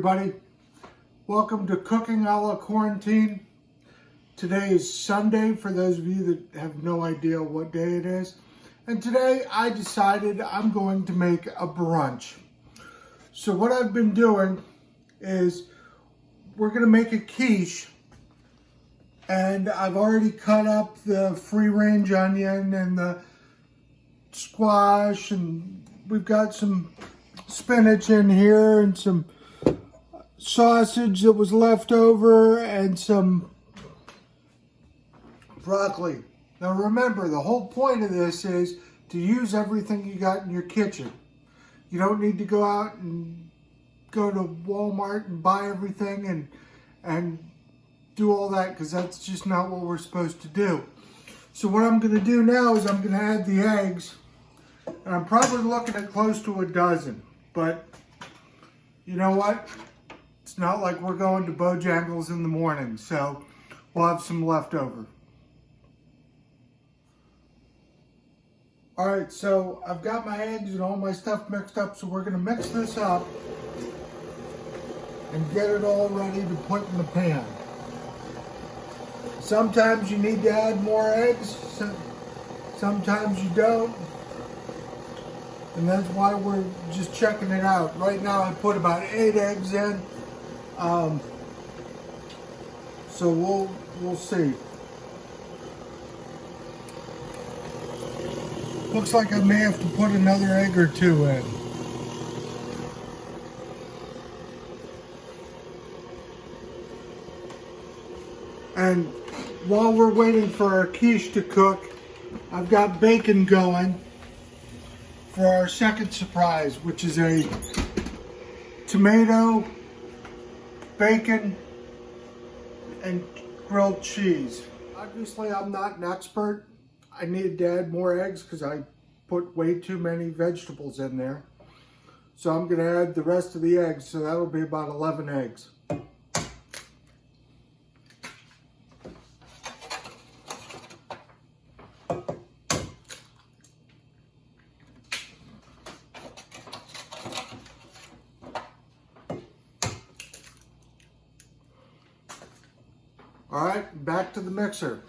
everybody. Welcome to Cooking a la Quarantine. Today is Sunday for those of you that have no idea what day it is. And today I decided I'm going to make a brunch. So what I've been doing is we're going to make a quiche. And I've already cut up the free-range onion and the squash, and we've got some spinach in here and some sausage that was left over and some broccoli. Now remember, the whole point of this is to use everything you got in your kitchen. You don't need to go out and go to Walmart and buy everything and do all that, because that's just not what we're supposed to do. So what I'm going to do now is I'm going to add the eggs, and I'm probably looking at close to a dozen. But you know what? It's not like we're going to Bojangles in the morning, so we'll have some left over. All right, so I've got my eggs and all my stuff mixed up, so we're going to mix this up and get it all ready to put in the pan. Sometimes you need to add more eggs, sometimes you don't. And that's why we're just checking it out. Right now I put about 8 eggs in. So we'll see. Looks like I may have to put another egg or 2 in. And while we're waiting for our quiche to cook, I've got bacon going for our second surprise, which is a tomato, bacon, and grilled cheese. Obviously, I'm not an expert. I needed to add more eggs because I put way too many vegetables in there. So I'm going to add the rest of the eggs, so that'll be about 11 eggs. All right, back to the mixer.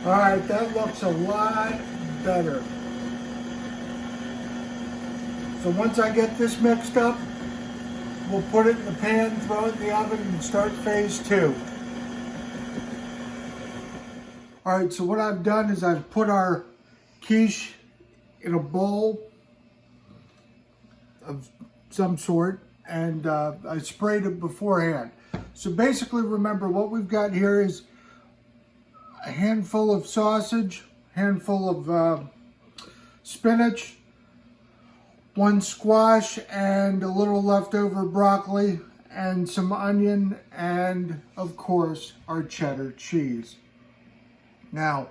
All right, that looks a lot better. So once I get this mixed up, we'll put it in the pan, throw it in the oven, and start phase 2. All right, so what I've done is I've put our quiche in a bowl of some sort, and I sprayed it beforehand. So basically, remember, what we've got here is a handful of sausage, handful of spinach, 1 squash, and a little leftover broccoli, and some onion, and of course, our cheddar cheese. Now,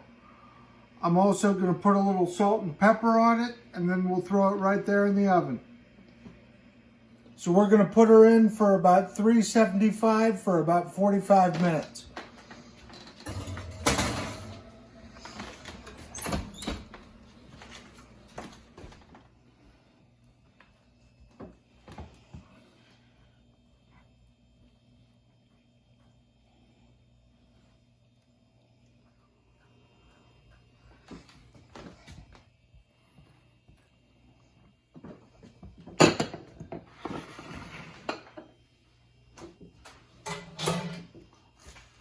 I'm also going to put a little salt and pepper on it, and then we'll throw it right there in the oven. So we're going to put her in for about 375 for about 45 minutes.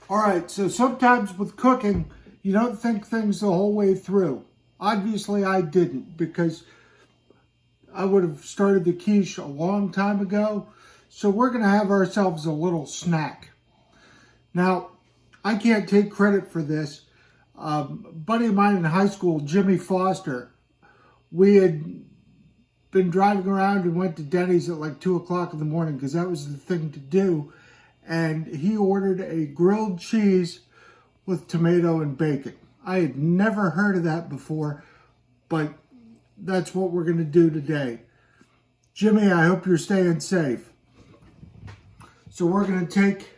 All right, so sometimes with cooking, you don't think things the whole way through. Obviously, I didn't, because I would have started the quiche a long time ago. So we're going to have ourselves a little snack. Now, I can't take credit for this. A buddy of mine in high school, Jimmy Foster, we had been driving around and went to Denny's at like 2 o'clock in the morning because that was the thing to do. And he ordered a grilled cheese with tomato and bacon. I had never heard of that before, but that's what we're going to do today. Jimmy, I hope you're staying safe. So we're going to take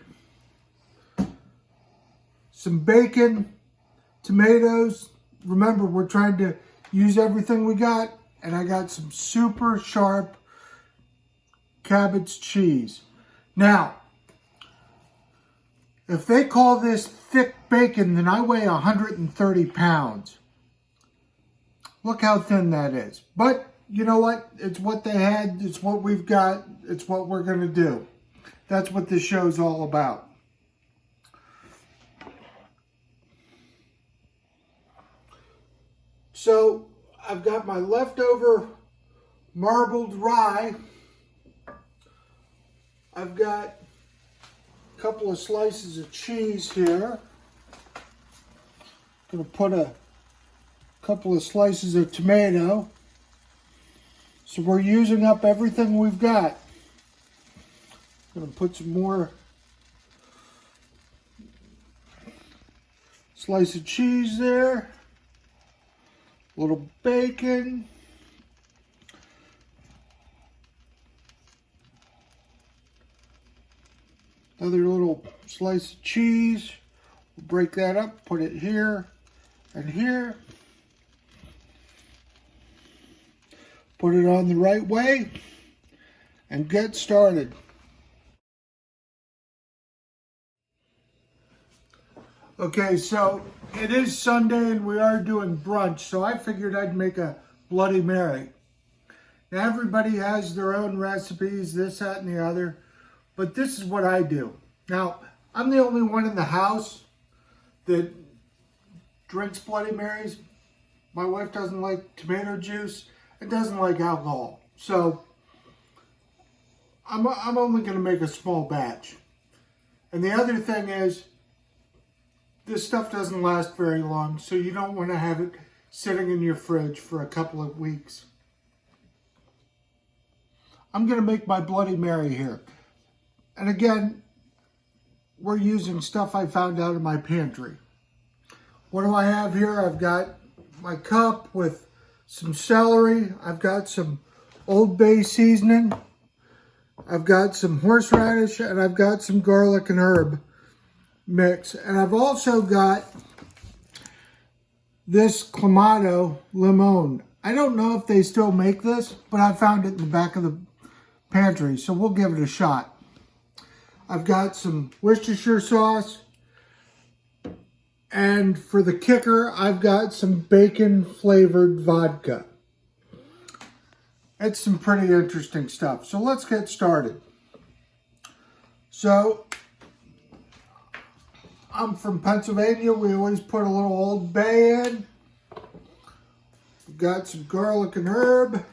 some bacon, tomatoes. Remember, we're trying to use everything we got. And I got some super sharp cabbage cheese. Now, if they call this thick bacon, then I weigh 130 pounds. Look how thin that is. But you know what? It's what they had. It's what we've got. It's what we're going to do. That's what this show's all about. So, I've got my leftover marbled rye. I've got a couple of slices of cheese here. Going to put a couple of slices of tomato. So we're using up everything we've got. Going to put some more slice of cheese there. A little bacon. Another little slice of cheese. We'll break that up, put it here and here. Put it on the right way and get started. Okay, so it is Sunday and we are doing brunch, so I figured I'd make a Bloody Mary. Now everybody has their own recipes, this, that, and the other, but this is what I do. Now, I'm the only one in the house that drinks Bloody Marys. My wife doesn't like tomato juice and doesn't like alcohol, so I'm only going to make a small batch. And the other thing is, this stuff doesn't last very long, so you don't want to have it sitting in your fridge for a couple of weeks. I'm going to make my Bloody Mary here. And again, we're using stuff I found out of my pantry. What do I have here? I've got my cup with some celery. I've got some Old Bay seasoning. I've got some horseradish, and I've got some garlic and herb mix. And I've also got this Clamato limon. I don't know if they still make this, but I found it in the back of the pantry, so we'll give it a shot. I've got some Worcestershire sauce, and for the kicker, I've got some bacon flavored vodka. It's some pretty interesting stuff. So let's get started. So I'm from Pennsylvania. We always put a little Old Bay in. We've got some garlic and herb.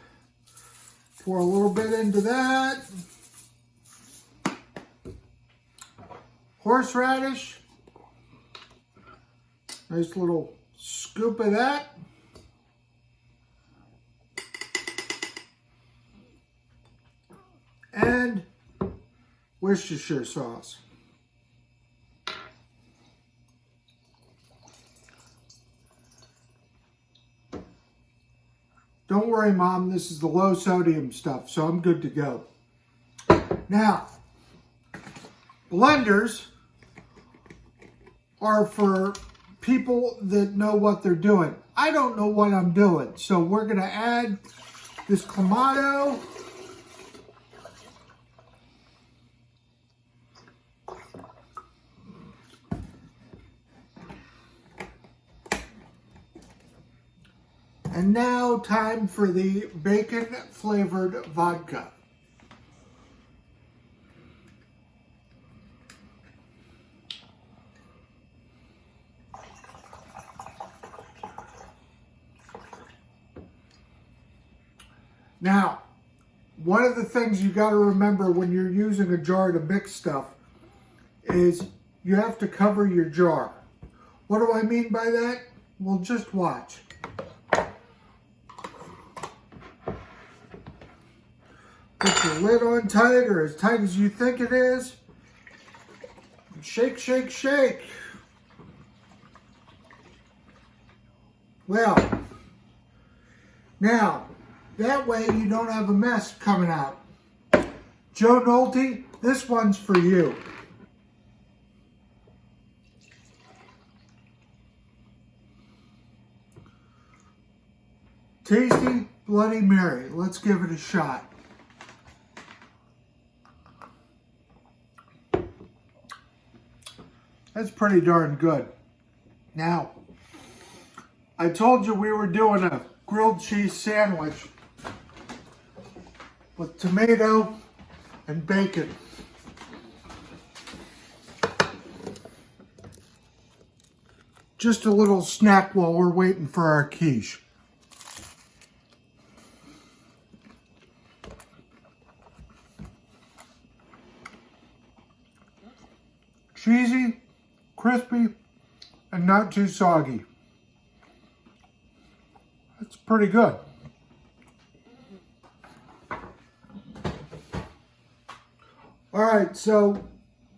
Pour a little bit into that. Horseradish. Nice little scoop of that. And Worcestershire sauce. Don't worry, Mom, this is the low sodium stuff, so I'm good to go. Now, blenders are for people that know what they're doing. I don't know what I'm doing, so we're going to add this Clamato. And now time for the bacon flavored vodka. Now, one of the things you got to remember when you're using a jar to mix stuff is you have to cover your jar. What do I mean by that? Well, just watch. Put your lid on tight, or as tight as you think it is. Shake, shake, shake. Well, now, that way you don't have a mess coming out. Joe Nolte, this one's for you. Tasty Bloody Mary. Let's give it a shot. That's pretty darn good. Now, I told you we were doing a grilled cheese sandwich with tomato and bacon. Just a little snack while we're waiting for our quiche. Cheesy, crispy, and not too soggy. That's pretty good. All right, so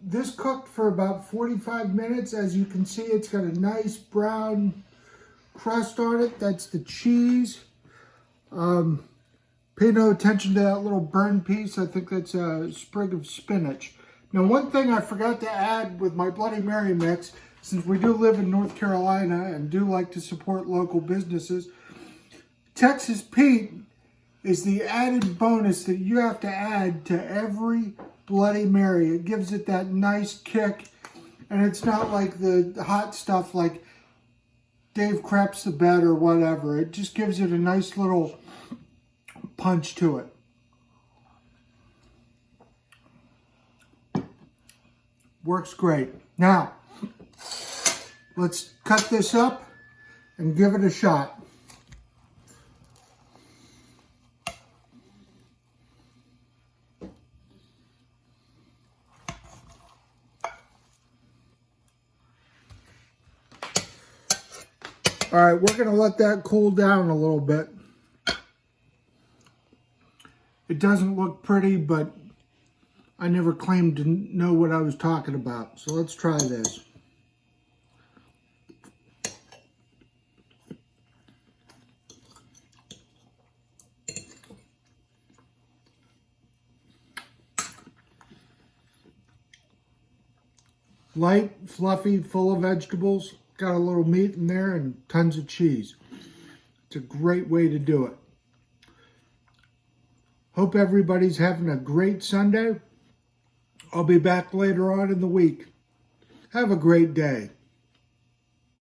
this cooked for about 45 minutes. As you can see, it's got a nice brown crust on it. That's the cheese. Pay no attention to that little burn piece. I think that's a sprig of spinach. Now, one thing I forgot to add with my Bloody Mary mix, since we do live in North Carolina and do like to support local businesses, Texas Pete is the added bonus that you have to add to every Bloody Mary. It gives it that nice kick, and it's not like the hot stuff like Dave Craps the Bed or whatever. It just gives it a nice little punch to it. Works great. Now, let's cut this up and give it a shot. All right, we're going to let that cool down a little bit. It doesn't look pretty, but I never claimed to know what I was talking about. So let's try this. Light, fluffy, full of vegetables. Got a little meat in there and tons of cheese. It's a great way to do it. Hope everybody's having a great Sunday. I'll be back later on in the week. Have a great day.